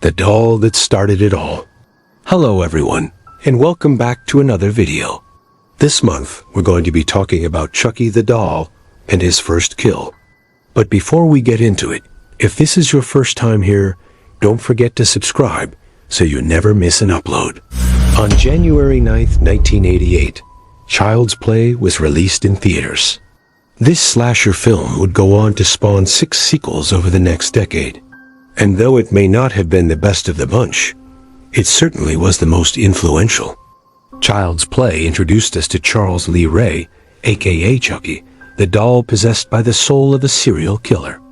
the doll that started it all. Hello everyone, and welcome back to another video. This month, we're going to be talking about Chucky the doll and his first kill. But before we get into it, if this is your first time here, don't forget to subscribe so you never miss an upload. On January 9th, 1988, Child's Play was released in theaters. This slasher film would go on to spawn 6 sequels over the next decade. And though it may not have been the best of the bunch, it certainly was the most influential. Child's Play introduced us to Charles Lee Ray, aka Chucky, the doll possessed by the soul of a serial killer.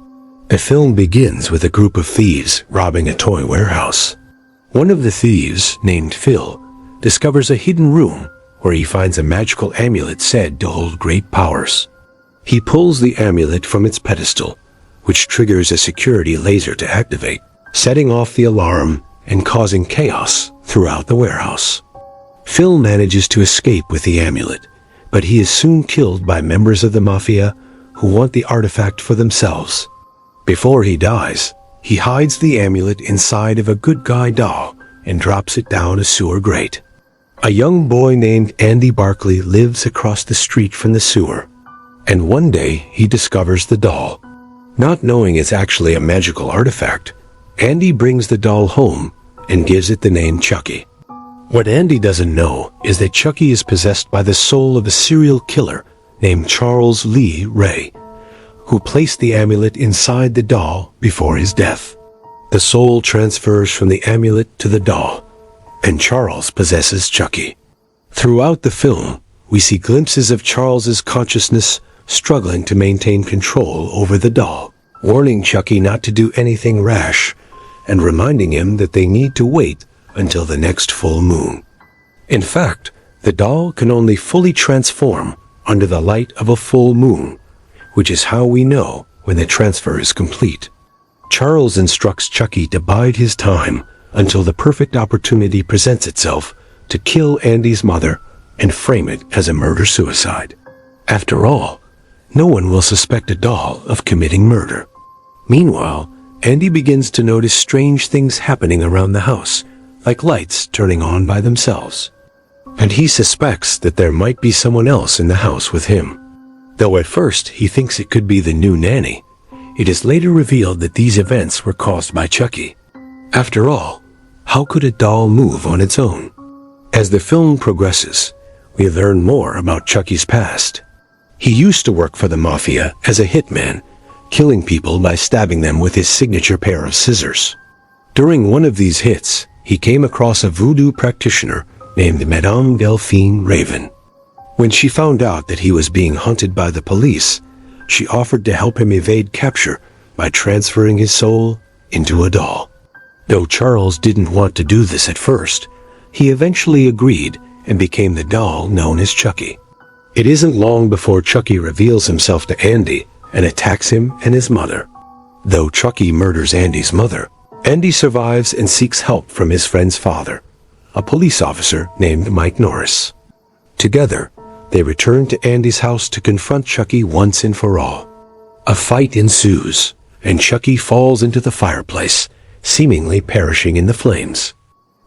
The film begins with a group of thieves robbing a toy warehouse. One of the thieves, named Phil, discovers a hidden room where he finds a magical amulet said to hold great powers. He pulls the amulet from its pedestal, which triggers a security laser to activate, setting off the alarm and causing chaos throughout the warehouse. Phil manages to escape with the amulet, but he is soon killed by members of the mafia who want the artifact for themselves. Before he dies, he hides the amulet inside of a good guy doll and drops it down a sewer grate. A young boy named Andy Barclay lives across the street from the sewer, and one day he discovers the doll. Not knowing it's actually a magical artifact, Andy brings the doll home and gives it the name Chucky. What Andy doesn't know is that Chucky is possessed by the soul of a serial killer named Charles Lee Ray, who placed the amulet inside the doll before his death. The soul transfers from the amulet to the doll, and Charles possesses Chucky. Throughout the film, we see glimpses of Charles's consciousness struggling to maintain control over the doll, warning Chucky not to do anything rash, and reminding him that they need to wait until the next full moon. In fact, the doll can only fully transform under the light of a full moon, which is how we know when the transfer is complete. Charles instructs Chucky to bide his time until the perfect opportunity presents itself to kill Andy's mother and frame it as a murder-suicide. After all, no one will suspect a doll of committing murder. Meanwhile, Andy begins to notice strange things happening around the house, like lights turning on by themselves. And he suspects that there might be someone else in the house with him. Though at first he thinks it could be the new nanny, it is later revealed that these events were caused by Chucky. After all, how could a doll move on its own? As the film progresses, we learn more about Chucky's past. He used to work for the mafia as a hitman, killing people by stabbing them with his signature pair of scissors. During one of these hits, he came across a voodoo practitioner named Madame Delphine Raven. When she found out that he was being hunted by the police, she offered to help him evade capture by transferring his soul into a doll. Though Charles didn't want to do this at first, he eventually agreed and became the doll known as Chucky. It isn't long before Chucky reveals himself to Andy and attacks him and his mother. Though Chucky murders Andy's mother, Andy survives and seeks help from his friend's father, a police officer named Mike Norris. Together, they return to Andy's house to confront Chucky once and for all. A fight ensues, and Chucky falls into the fireplace, seemingly perishing in the flames.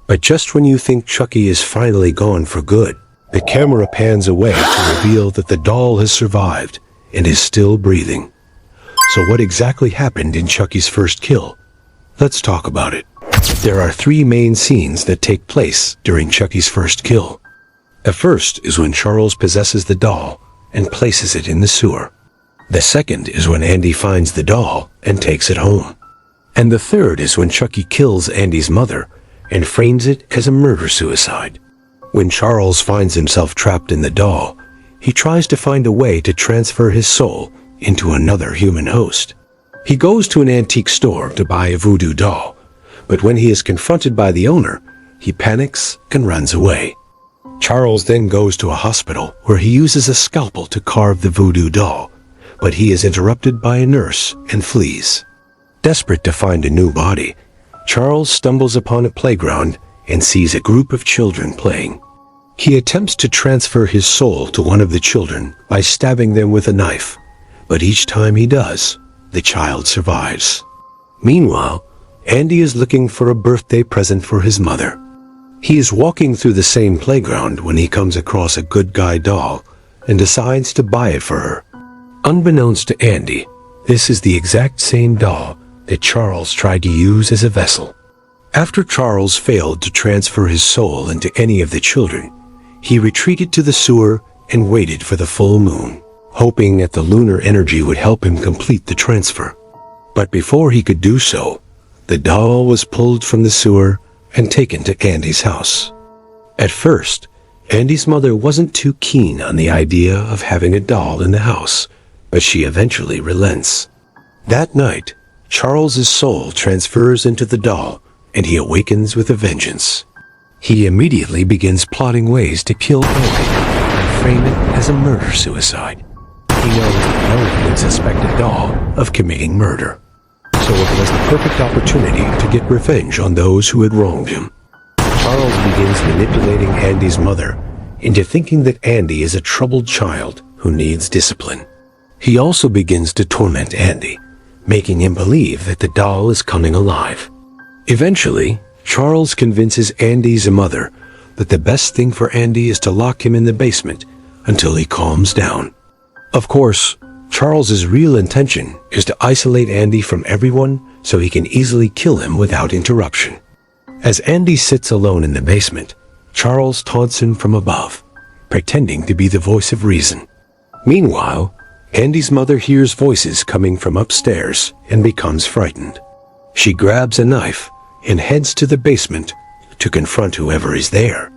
But just when you think Chucky is finally gone for good, the camera pans away to reveal that the doll has survived and is still breathing. So what exactly happened in Chucky's first kill? Let's talk about it. There are 3 main scenes that take place during Chucky's first kill. The first is when Charles possesses the doll and places it in the sewer. The second is when Andy finds the doll and takes it home. And the third is when Chucky kills Andy's mother and frames it as a murder-suicide. When Charles finds himself trapped in the doll, he tries to find a way to transfer his soul into another human host. He goes to an antique store to buy a voodoo doll, but when he is confronted by the owner, he panics and runs away. Charles then goes to a hospital where he uses a scalpel to carve the voodoo doll, but he is interrupted by a nurse and flees. Desperate to find a new body, Charles stumbles upon a playground and sees a group of children playing. He attempts to transfer his soul to one of the children by stabbing them with a knife, but each time he does, the child survives. Meanwhile, Andy is looking for a birthday present for his mother. He is walking through the same playground when he comes across a good guy doll and decides to buy it for her. Unbeknownst to Andy, this is the exact same doll that Charles tried to use as a vessel. After Charles failed to transfer his soul into any of the children, he retreated to the sewer and waited for the full moon, hoping that the lunar energy would help him complete the transfer. But before he could do so, the doll was pulled from the sewer and taken to Andy's house. At first, Andy's mother wasn't too keen on the idea of having a doll in the house, but she eventually relents. That night, Charles's soul transfers into the doll, and he awakens with a vengeance. He immediately begins plotting ways to kill Andy and frame it as a murder-suicide. He knows that no one would suspect a doll of committing murder, so it was the perfect opportunity to get revenge on those who had wronged him. Charles begins manipulating Andy's mother into thinking that Andy is a troubled child who needs discipline. He also begins to torment Andy, making him believe that the doll is coming alive. Eventually, Charles convinces Andy's mother that the best thing for Andy is to lock him in the basement until he calms down. Of course, Charles's real intention is to isolate Andy from everyone so he can easily kill him without interruption. As Andy sits alone in the basement, Charles taunts him from above, pretending to be the voice of reason. Meanwhile, Andy's mother hears voices coming from upstairs and becomes frightened. She grabs a knife and heads to the basement to confront whoever is there.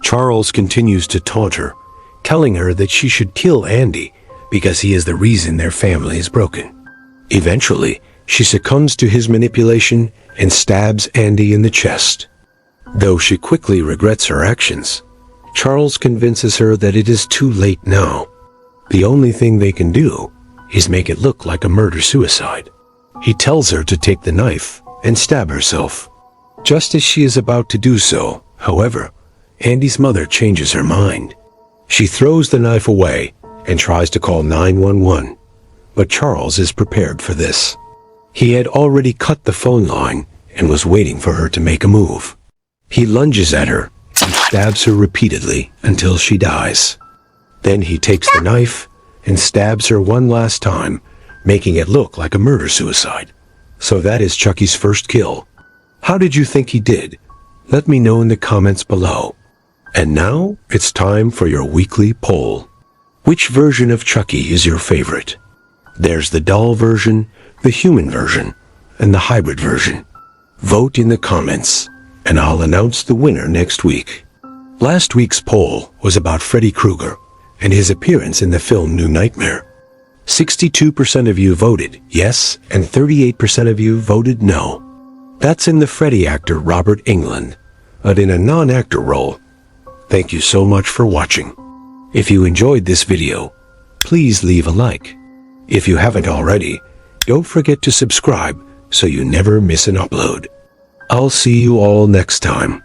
Charles continues to taunt her, telling her that she should kill Andy because he is the reason their family is broken. Eventually, she succumbs to his manipulation and stabs Andy in the chest. Though she quickly regrets her actions, Charles convinces her that it is too late now. The only thing they can do is make it look like a murder-suicide. He tells her to take the knife and stab herself. Just as she is about to do so, however, Andy's mother changes her mind. She throws the knife away and tries to call 911, but Charles is prepared for this. He had already cut the phone line and was waiting for her to make a move. He lunges at her and stabs her repeatedly until she dies. Then he takes the knife and stabs her one last time, making it look like a murder-suicide. So that is Chucky's first kill. How did you think he did? Let me know in the comments below. And now, it's time for your weekly poll. Which version of Chucky is your favorite? There's the doll version, the human version, and the hybrid version. Vote in the comments, and I'll announce the winner next week. Last week's poll was about Freddy Krueger and his appearance in the film New Nightmare. 62% of you voted yes, and 38% of you voted no. That's in the Freddy actor Robert Englund, but in a non-actor role. Thank you so much for watching. If you enjoyed this video, please leave a like. If you haven't already, don't forget to subscribe so you never miss an upload. I'll see you all next time.